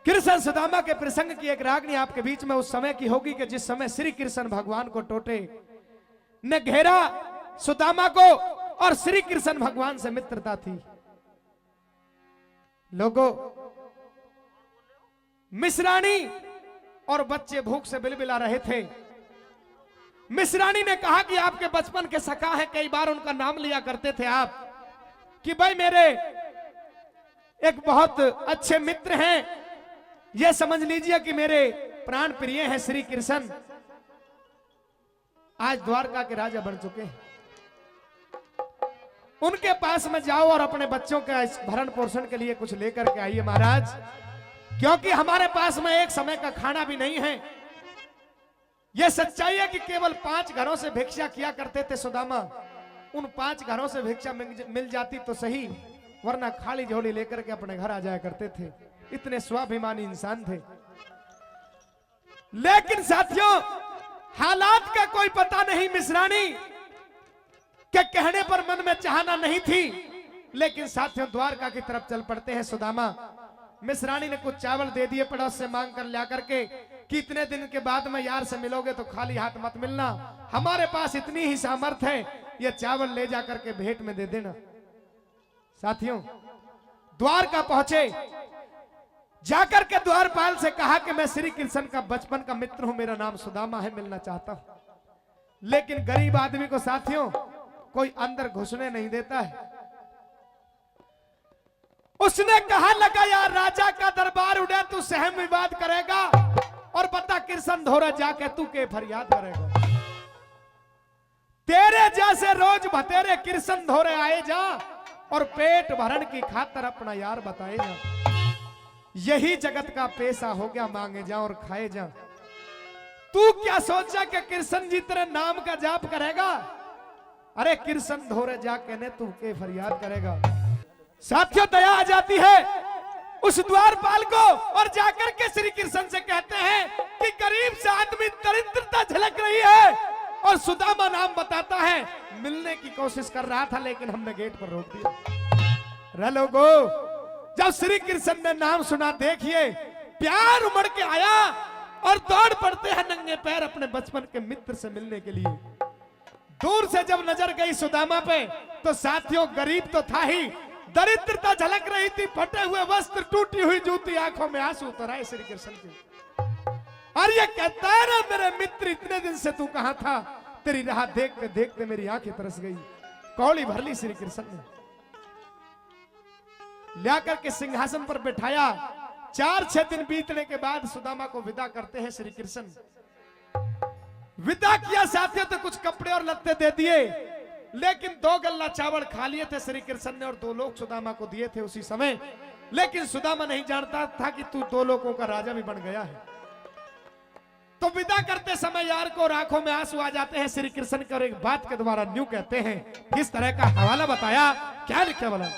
कृष्ण सुदामा के प्रसंग की एक रागनी आपके बीच में उस समय की होगी कि जिस समय श्री कृष्ण भगवान को टोटे ने घेरा सुदामा को और श्री कृष्ण भगवान से मित्रता थी। लोगों, मिश्राणी और बच्चे भूख से बिलबिला रहे थे। मिश्राणी ने कहा कि आपके बचपन के सखा है, कई बार उनका नाम लिया करते थे आप कि भाई मेरे एक बहुत अच्छे मित्र हैं, यह समझ लीजिए कि मेरे प्राण प्रिय हैं श्री कृष्ण, आज द्वारका के राजा बन चुके हैं, उनके पास में जाओ और अपने बच्चों का भरण पोषण के लिए कुछ लेकर के आइए महाराज, क्योंकि हमारे पास में एक समय का खाना भी नहीं है। यह सच्चाई है कि केवल 5 घरों से भिक्षा किया करते थे सुदामा, उन 5 घरों से भिक्षा मिल जाती तो सही, वरना खाली झोली लेकर के अपने घर आ जाया करते थे। इतने स्वाभिमानी इंसान थे। लेकिन साथियों, हालात का कोई पता नहीं। मिश्राणी के कहने पर मन में चाहना नहीं थी, लेकिन साथियों द्वारका की तरफ चल पड़ते हैं सुदामा। मिश्राणी ने कुछ चावल दे दिए पड़ोस से मांग कर ला करके कि इतने दिन के बाद में यार से मिलोगे तो खाली हाथ मत मिलना, हमारे पास इतनी ही सामर्थ्य है, ये चावल ले जाकर के भेंट में दे देना। साथियों, द्वारका पहुंचे, जाकर के द्वारपाल से कहा कि मैं श्री कृष्ण का बचपन का मित्र हूं, मेरा नाम सुदामा है, मिलना चाहता हूं। लेकिन गरीब आदमी को साथियों कोई अंदर घुसने नहीं देता है। उसने कहा लगा यार राजा का दरबार उड़े, तू सहम विवाद करेगा और बता कृष्ण धोरा जाके तू के फरियाद करेगा। तेरे जैसे रोज भतेरे कृष्ण धोरे आए जा और पेट भरण की खातर अपना यार बताए जा, यही जगत का पैसा हो गया, मांगे जा और खाए जा। तू क्या सोचा कि कृष्ण जी तेरे नाम का जाप करेगा? अरे कृष्ण धोरे जाके ने तू के फरियाद करेगा। साथियों, दया आ जाती है उस द्वारपाल को और जाकर के श्री कृष्ण से कहते हैं कि गरीब से आदमी दरिद्रता झलक रही है और सुदामा नाम बताता है, मिलने की कोशिश कर रहा था लेकिन हमने गेट पर रोक दिया। लोगों, जब श्री कृष्ण ने नाम सुना, देखिए प्यार उमड़ के आया और दौड़ पड़ते हैं नंगे पैर अपने बचपन के मित्र से मिलने के लिए। दूर से जब नजर गई सुदामा पे तो साथियों गरीब तो था ही, दरिद्रता झलक रही थी, फटे हुए वस्त्र, टूटी हुई जूती, आंखों में आंसू उतर आए श्री कृष्ण के। और ये कहता है ना मेरे मित्र, इतने दिन से तू कहां था, तेरी राह देखते देखते मेरी आंखें तरस गई। कौड़ी भर ली श्री कृष्ण ने, लाकर के सिंहासन पर बैठाया। 4-6 दिन बीतने के बाद सुदामा को विदा करते हैं श्री कृष्ण। विदा किया साथियों तो कुछ कपड़े और लत्ते दे दिए, लेकिन 2 गल्ला चावल खा लिए थे श्री कृष्ण ने और 2 लोग सुदामा को दिए थे उसी समय। लेकिन सुदामा नहीं जानता था कि तू 2 लोगों का राजा भी बन गया है। तो विदा करते समय यार को आंखों में आंसू आ जाते हैं श्री कृष्ण के, और एक बात के द्वारा न्यू कहते हैं, किस तरह का हवाला बताया, क्या लिखा बोला।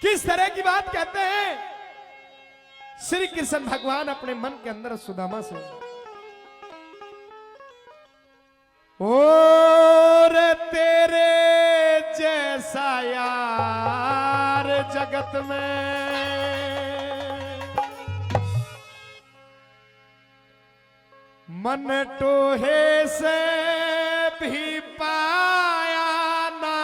किस तरह की बात कहते हैं श्री कृष्ण भगवान अपने मन के अंदर सुदामा से, और तेरे जैसा यार जगत में मन टोहे से भी पाया ना,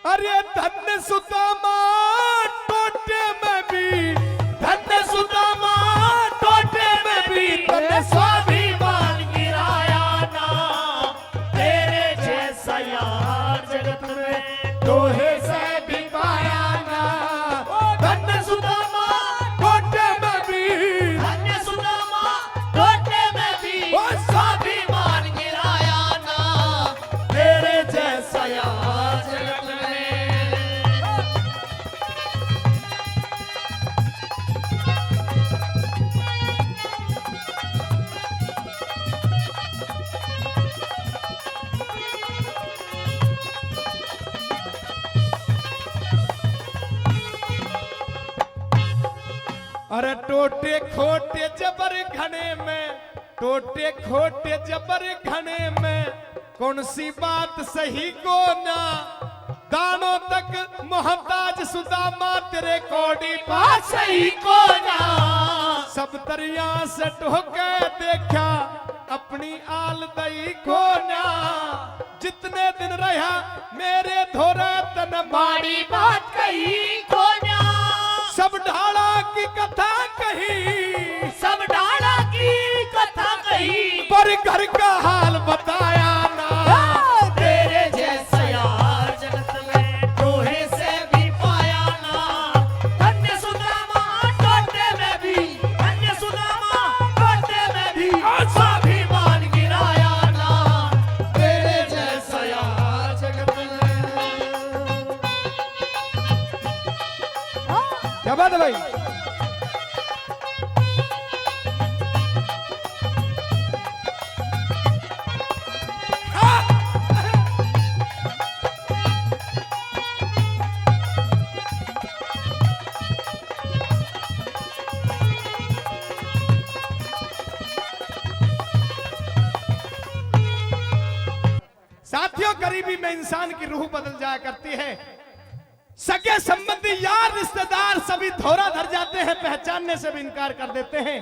अरे धन्य सुदामा टोटे में भी, धन्य सुदामा टोटे में भी तने स्वाभिमान गिराया ना, तेरे जैसा यार जगत में टोहे से भी पाया ना। धन्य सुदामा टोटे में भी, धन्य सुदामा टोटे में भी स्वाभिमान गिराया ना, तेरे जैसा यार जगत में। अरे टोटे खोटे जबर घने में, टोटे खोटे जबर घने में, कौन सी बात सही को ना, दानों तक मोहताज सुदामा तेरे कोडी बात सही को ना। सब दरिया से टोके देखा अपनी आल दई को ना, जितने दिन रहा मेरे धोरे तन माड़ी बात कही को ना। सब ढाला की कथा कही, सब डाला की कथा कही, पर घर का हाल बताया ना। तेरे जैसा यार जगत में टोहे से भी पाया ना। धन्य सुदामा टोटे में भी, धन्य सुदामा टोटे में भी, स्वाभिमान गिराया ना। तेरे जैसा यार जगत में। क्या बात है भाई? साथियों, गरीबी में इंसान की रूह बदल जाया करती है। सगे संबंधी यार रिश्तेदार सभी धोरा धर जाते हैं, पहचानने से भी इनकार कर देते हैं।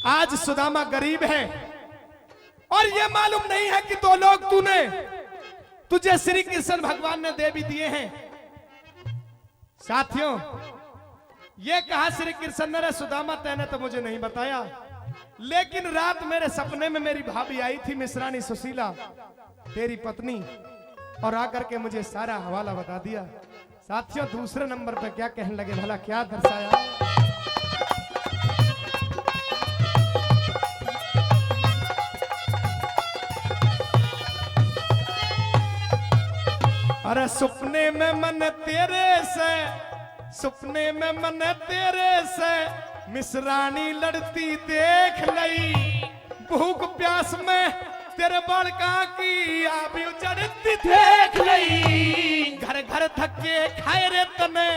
आज सुदामा गरीब है और यह मालूम नहीं है कि दो लोग तुझे श्री कृष्ण भगवान ने दे भी दिए हैं। साथियों, यह कहा श्री कृष्ण ने, रे सुदामा तैने तो मुझे नहीं बताया, लेकिन रात मेरे सपने में मेरी भाभी आई थी, मिश्रानी सुशीला तेरी पत्नी, और आकर के मुझे सारा हवाला बता दिया। साथियों, दूसरे नंबर पे क्या कहने लगे, भला क्या दर्शाया? अरे सपने में मन तेरे से, सपने में मन तेरे से, मिश्रानी लड़ती देख लई, भूख प्यास में तेरे बड़का की आबी उजड़ती देख लई। घर घर धक्के खाए रे तने,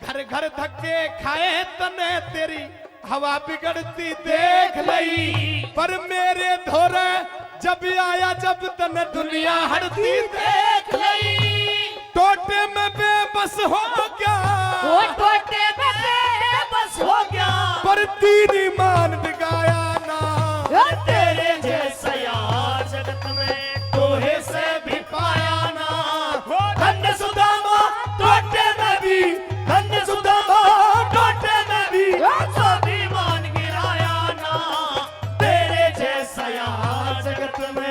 घर घर धक्के खाए तने, तेरी हवा बिगड़ती देख लई। पर मेरे धोरे जब आया, जब तने दुनिया हड़ती देख लई। टोटे में बेबस हो गया, वो टोटे में बेबस हो गया, पर तीन ईमान बिगाया ना। तेरे जैसा यार जगत में टोहे से भी पाया ना। धन्य सुदामा टोटे में भी, धन्य सुदामा टोटे में भी, स्वाभिमान गिराया ना। तेरे जैसा यार जगत में।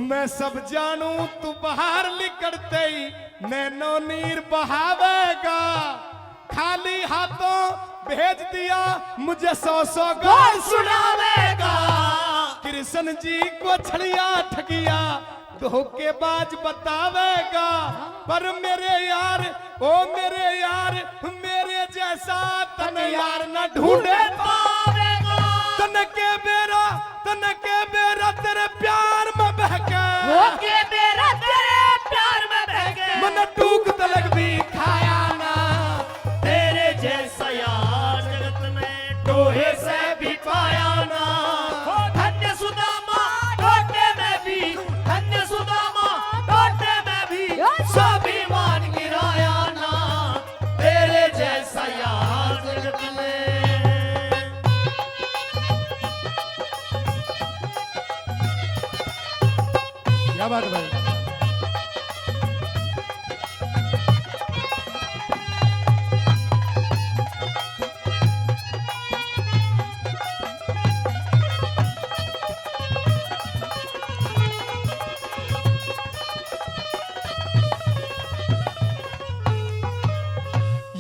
मैं सब जानू तू बाहर निकलते ही नैनो नीर बहावेगा, खाली हाथों भेज दिया मुझे 100 गाल सुनावेगा। कृष्ण जी को छड़िया ठगिया धोखेबाज बतावेगा। पर मेरे यार, ओ मेरे यार, मेरे जैसा तन यार न ढूंढे पावेगा। तन के बेरा तेरे प्यार में बहके, होके मेरा तेरे प्यार में बह गए। मन टूक तलक भी खाया ना। तेरे जैसा यार जगत में टोहे से भी पाया ना। धन्य सुदामा टोटे में भी, धन्य सुदामा टोटे में भी, स्वाभिमान गिराया ना। तेरे जैसा यार जगत में। क्या बात भाई?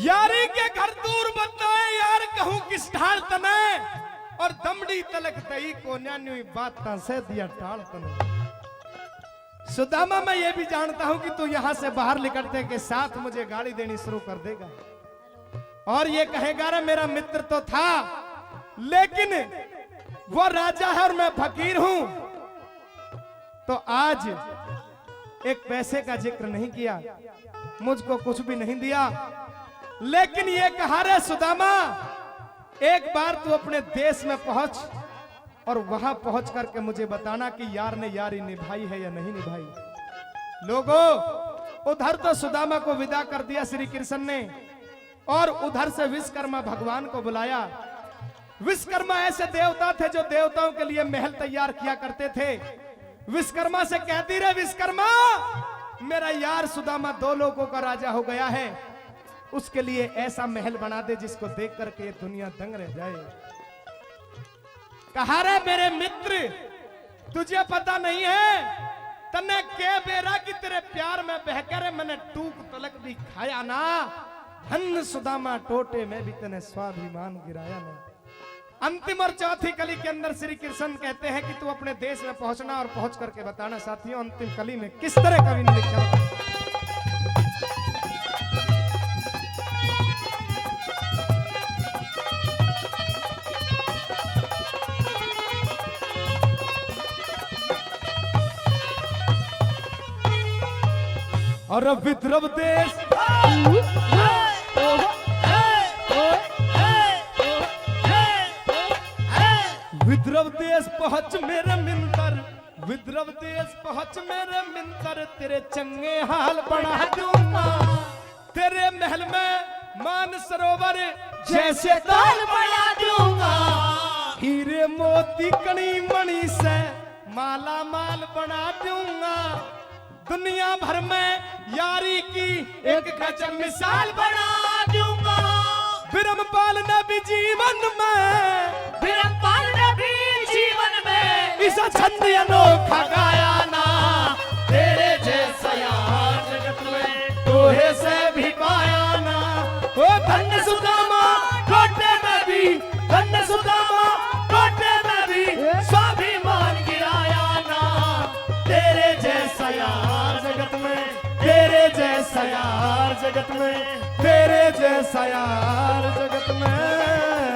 यारी के घर दूर बताए यार, कहूं किस ढाल तने, और दमड़ी तलक तई को न्यान्यू बात से दिया टाल तने। सुदामा मैं ये भी जानता हूं कि तू यहां से बाहर निकलते के साथ मुझे गाड़ी देनी शुरू कर देगा और ये कहेगा रे मेरा मित्र तो था लेकिन वो राजा है और मैं फकीर हूं। तो आज एक पैसे का जिक्र नहीं किया, मुझको कुछ भी नहीं दिया, लेकिन ये कहा रे सुदामा एक बार तू अपने देश में पहुंच और वहां पहुंच करके मुझे बताना कि यार ने यारी निभाई है या नहीं निभाई। लोगों उधर तो सुदामा को विदा कर दिया श्री कृष्ण ने और उधर से विश्वकर्मा भगवान को बुलाया। विश्वकर्मा ऐसे देवता थे जो देवताओं के लिए महल तैयार किया करते थे। विश्वकर्मा से कहती रहे विश्वकर्मा मेरा यार सुदामा 2 लोगों का राजा हो गया है, उसके लिए ऐसा महल बना दे जिसको देख करके दुनिया दंग रह जाए। कहा रे मेरे मित्र तुझे पता नहीं है तने के बेरा की तेरे प्यार में बहकर मैंने टूक तलक भी खाया ना, धन सुदामा टोटे में भी तने स्वाभिमान गिराया ना। अंतिम और चौथी कली के अंदर श्री कृष्ण कहते हैं कि तू अपने देश में पहुंचना और पहुंच करके बताना। साथियों अंतिम कली में किस तरह कवि ने लिखा और विद्रव देश विद्रव देश पहुंच मेरे मिंतर, विद्रव देश पहुंच मेरे मिंतर तेरे चंगे हाल बढ़ा दूंगा। तेरे महल में मान सरोवर जैसे ताल बढ़ा दूंगा। हीरे मोती कणी मणि से माला माल बना दूंगा। दुनिया भर में यारी की एक गजब मिसाल बना दूंगा। बिरमपाल ने भी जीवन में, बिरमपाल ने भी जीवन में इस छंद अनोखा गाया ना। तेरे जैसा यार जगत में तोहे से भी पाया ना। ओ धन्य सुदामा टोटे में भी, धन्य सुदामा टोटे में भी स्वाभिमान गिराया ना। तेरे जैसा यार जगत में, तेरे जैसा यार जगत में, तेरे जैसा यार जगत में